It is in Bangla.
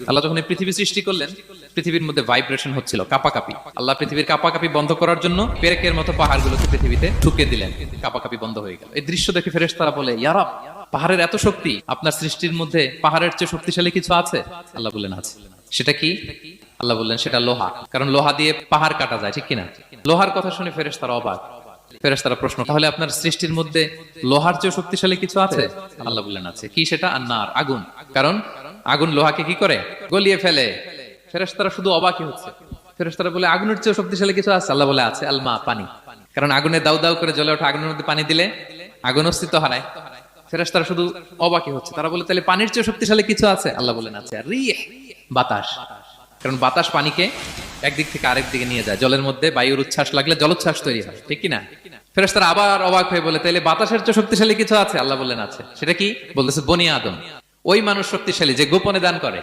আল্লাহ যখন এই পৃথিবী সৃষ্টি করলেন, পৃথিবীর মধ্যে ভাইব্রেশন হচ্ছিল, কাঁপাকাঁপি। আল্লাহ পৃথিবীর কাঁপাকাঁপি বন্ধ করার জন্য পেরেকের মতো পাহাড়গুলোকে পৃথিবীতে ঠুকে দিলেন, কাঁপাকাঁপি বন্ধ হয়ে গেল। এই দৃশ্য দেখে ফেরেশতারা বলে, ইয়া রাব, পাহাড়ের এত শক্তি, আপনার সৃষ্টির মধ্যে পাহাড়ের চেয়ে শক্তিশালী কিছু আছে? আল্লাহ বললেন আছে। সেটা কি? আল্লাহ বললেন সেটা লোহা, কারণ লোহা দিয়ে পাহাড় কাটা যায়, ঠিক কিনা? লোহার কথা শুনে ফেরেশতারা অবাক। ফেরেশতারা প্রশ্ন, তাহলে আপনার সৃষ্টির মধ্যে লোহার চেয়ে শক্তিশালী কিছু আছে? আল্লাহ বললেন আছে। কি সেটা? আন্নার, আগুন। কারণ আগুন লোহাকে কি করে? গলিয়ে ফেলে। ফেরেশতারা শুধু অবাকই হচ্ছে। ফেরেশতারা বলে, আগুনের চেয়ে শক্তিশালী কিছু আছে? আল্লাহ বলে আছে, আলমা, পানি। কারণ আগুনে দাউ দাউ করে জ্বলে ওঠা আগুনের মধ্যে পানি দিলে আগুন অস্তিত্ব হারায়। ফেরেশতারা শুধু অবাকই হচ্ছে। তারা বলে, তাহলে পানির চেয়ে শক্তিশালী কিছু আছে? আল্লাহ বলেন আছে, রিহ, বাতাস। কারণ বাতাস পানিকে একদিক থেকে আরেক দিকে নিয়ে যায়। জলের মধ্যে বায়ুর উচ্ছ্বাস লাগলে জলোচ্ছ্বাস তৈরি হয়, ঠিক কিনা? ফেরেশতারা আবার অবাক হয়ে বলে, তাইলে বাতাসের চেয়ে শক্তিশালী কিছু আছে? আল্লাহ বললেন আছে। সেটা কি? বলতেছে বনি আদম, ওই মানুষ শক্তিশালী যে গোপনে দান করে।